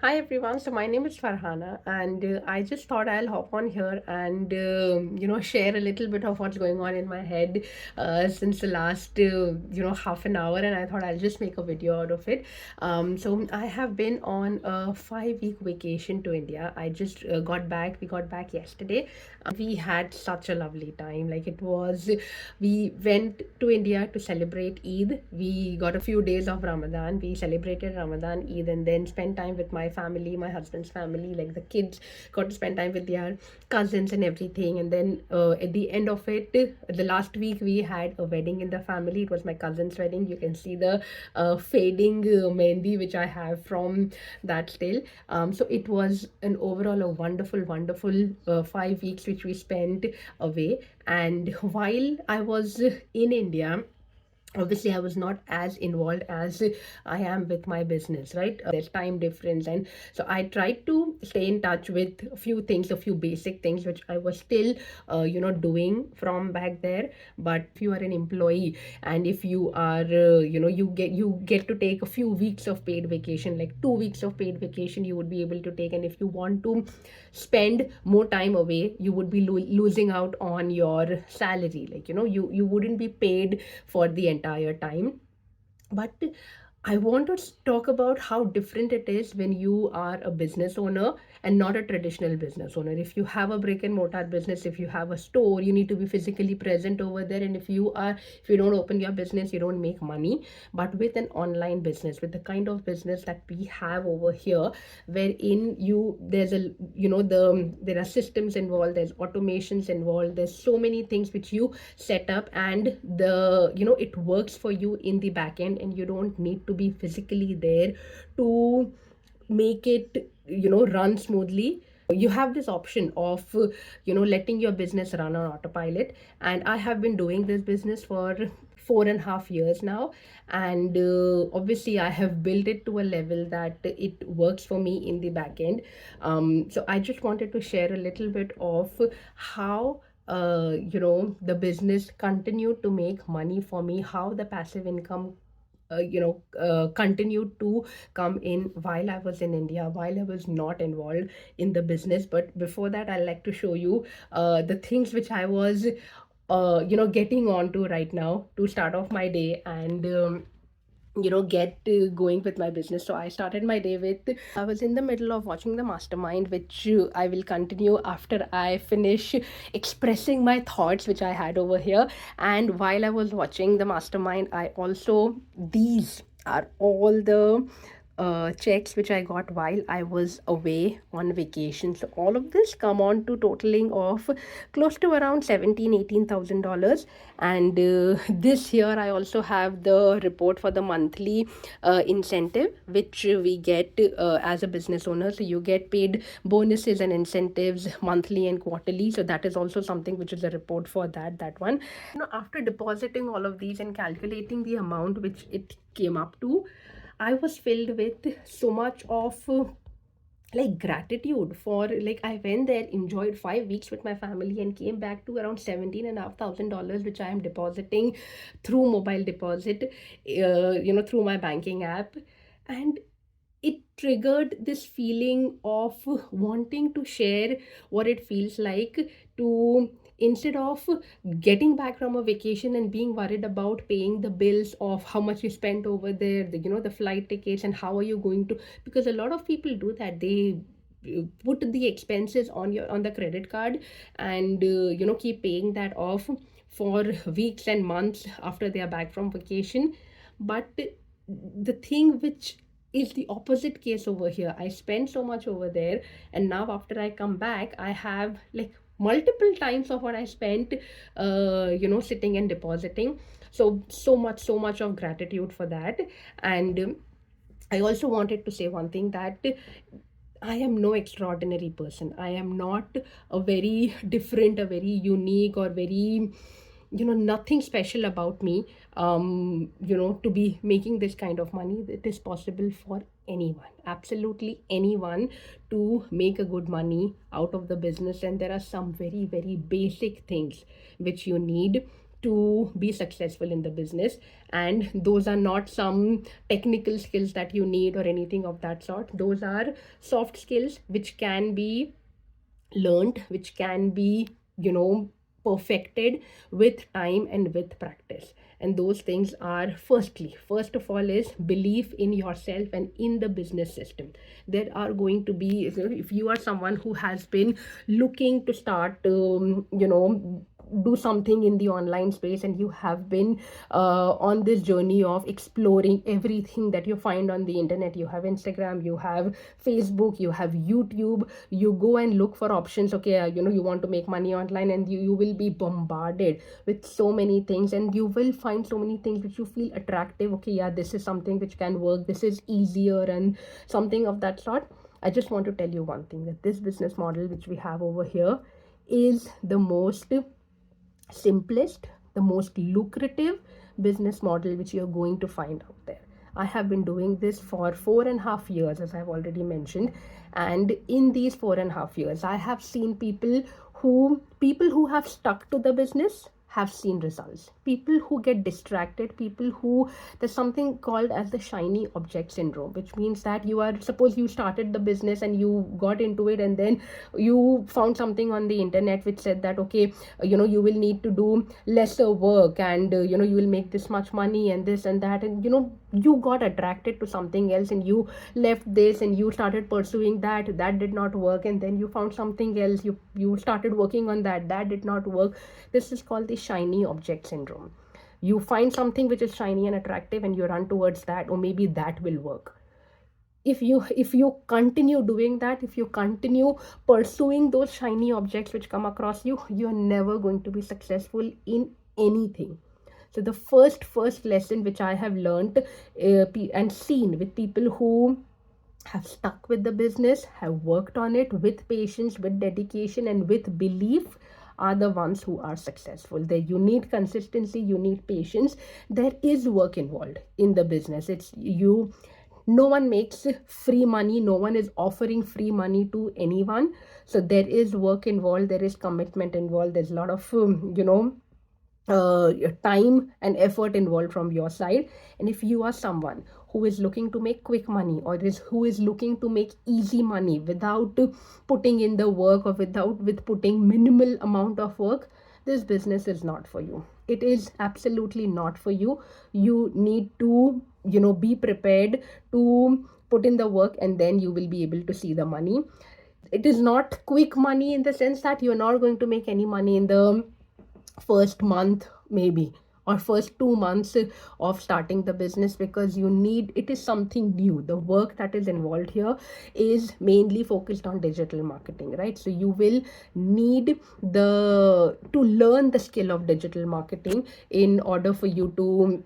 Hi everyone. So my name is Farhana, and I just thought I'll hop on here and share a little bit of what's going on in my head since the last half an hour, and I thought I'll just make a video out of it. So I have been on a 5 week vacation to India. I just got back. We got back yesterday. We had such a lovely time. Like it was, we went to India to celebrate Eid. We got a few days of Ramadan. We celebrated Ramadan, Eid, and then spent time with my family, my husband's family. Like the kids got to spend time with their cousins and everything. And then at the end of it, the last week we had a wedding in the family. It was my cousin's wedding. You can see the fading mehndi which I have from that still. So it was an overall a wonderful 5 weeks which we spent away. And while I was in India, obviously I was not as involved as I am with my business, right? There's time difference, and so I tried to stay in touch with a few things, a few basic things which I was still doing from back there. But if you are an employee, and if you are you get to take a few weeks of paid vacation, like 2 weeks of paid vacation you would be able to take. And if you want to spend more time away, you would be losing out on your salary. Like you wouldn't be paid for the entire time. But I want to talk about how different it is when you are a business owner and not a traditional business owner. If you have a brick and mortar business, if you have a store, you need to be physically present over there. And if you don't open your business, you don't make money. But with an online business, with the kind of business that we have over here, wherein there's a there are systems involved, there's automations involved, there's so many things which you set up, and it works for you in the back end, and you don't need to be physically there to make it run smoothly. You have this option of letting your business run on autopilot. And I have been doing this business for 4.5 years now, and obviously I have built it to a level that it works for me in the back end. So I just wanted to share a little bit of how the business continued to make money for me, how the passive income continued to come in while I was in India, while I was not involved in the business. But before that, I'd like to show you the things which I was getting on to right now to start off my day and get going with my business. So I started my day with, I was in the middle of watching the mastermind, which I will continue after I finish expressing my thoughts which I had over here. And while I was watching the mastermind, I also, these are all the checks which I got while I was away on vacation. So all of this come on to totaling of close to around 17-18,000 dollars. And this year I also have the report for the monthly incentive which we get as a business owner. So you get paid bonuses and incentives monthly and quarterly. So that is also something which is a report for that one. After depositing all of these and calculating the amount which it came up to, I was filled with so much of like gratitude for, like, I went there, enjoyed 5 weeks with my family, and came back to around 17,500 which I am depositing through mobile deposit, through my banking app. And it triggered this feeling of wanting to share what it feels like to, instead of getting back from a vacation and being worried about paying the bills of how much you spent over there, the flight tickets, and how are you going to, because a lot of people do that, they put the expenses on the credit card, and keep paying that off for weeks and months after they are back from vacation. But the thing which is the opposite case over here, I spend so much over there, and now after I come back, I have like multiple times of what I spent sitting and depositing. So much of gratitude for that. And I also wanted to say one thing, that I am no extraordinary person. I am not a very different, a very unique, or very, nothing special about me, to be making this kind of money. It is possible for anyone, absolutely anyone, to make a good money out of the business. And there are some very, very basic things which you need to be successful in the business. And those are not some technical skills that you need or anything of that sort. Those are soft skills which can be learned, which can be, perfected with time and with practice. And those things are, first of all, is belief in yourself and in the business system. There are going to be, if you are someone who has been looking to start, do something in the online space, and you have been on this journey of exploring everything that you find on the internet. You have Instagram, you have Facebook, you have YouTube. You go and look for options. Okay, you want to make money online, and you will be bombarded with so many things, and you will find so many things which you feel attractive. Okay, yeah, this is something which can work, this is easier, and something of that sort. I just want to tell you one thing, that this business model which we have over here is the most simplest, the most lucrative business model which you're going to find out there. I have been doing this for 4.5 years, as I've already mentioned. And in these 4.5 years, I have seen people who have stuck to the business have seen results. People who get distracted, people who, there's something called as the shiny object syndrome, which means that suppose you started the business and you got into it, and then you found something on the internet which said that, okay, you will need to do lesser work, and you will make this much money and this and that, and you got attracted to something else, and you left this and you started pursuing that did not work, and then you found something else, you started working on that did not work. This is called the shiny object syndrome. You find something which is shiny and attractive, and you run towards that, or maybe that will work. If you continue doing that, if you continue pursuing those shiny objects which come across you, you're never going to be successful in anything. So the first lesson which I have learned and seen with people who have stuck with the business, have worked on it with patience, with dedication, and with belief, are the ones who are successful. You need consistency, you need patience. There is work involved in the business. No one makes free money, no one is offering free money to anyone. So there is work involved, there is commitment involved, there's a lot of time and effort involved from your side. And if you are someone who is looking to make quick money, or who is looking to make easy money without putting in the work, or with putting minimal amount of work, this business is not for you. It is absolutely not for you. You need to be prepared to put in the work, and then you will be able to see the money. It is not quick money in the sense that you're not going to make any money in the first month maybe, or first 2 months of starting the business, because it is something new. The work that is involved here is mainly focused on digital marketing, right? So you will need to learn the skill of digital marketing in order for you to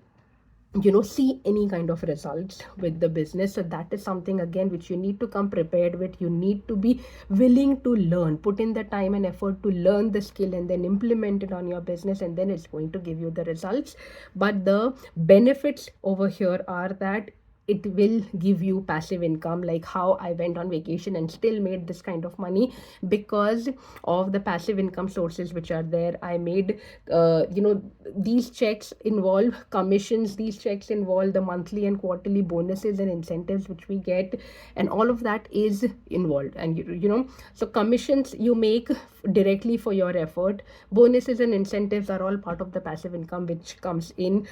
see any kind of results with the business. So that is something, again, which you need to come prepared with. You need to be willing to learn, put in the time and effort to learn the skill, and then implement it on your business, and then it's going to give you the results. But the benefits over here are that it will give you passive income, like how I went on vacation and still made this kind of money because of the passive income sources which are there. I made these checks involve commissions, these checks involve the monthly and quarterly bonuses and incentives which we get, and all of that is involved. And so commissions you make directly for your effort, bonuses and incentives are all part of the passive income which comes in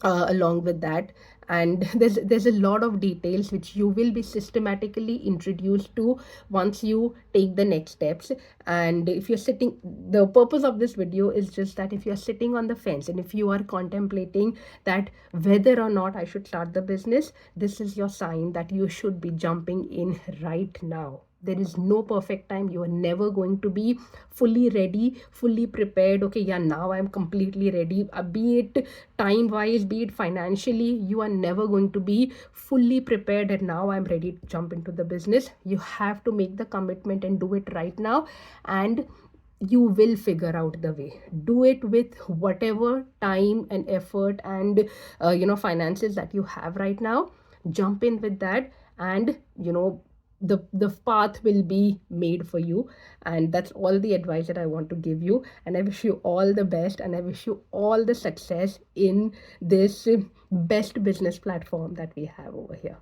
along with that. And there's a lot of details which you will be systematically introduced to once you take the next steps. And if you're sitting, the purpose of this video is just that if you're sitting on the fence, and if you are contemplating that whether or not I should start the business, this is your sign that you should be jumping in right now. There is no perfect time. You are never going to be fully ready, fully prepared. Okay, yeah, now I'm completely ready. Be it time wise, be it financially, you are never going to be fully prepared and now I'm ready to jump into the business. You have to make the commitment and do it right now, and you will figure out the way. Do it with whatever time and effort and finances that you have right now. Jump in with that, and the path will be made for you. And that's all the advice that I want to give you, and I wish you all the best, and I wish you all the success in this best business platform that we have over here.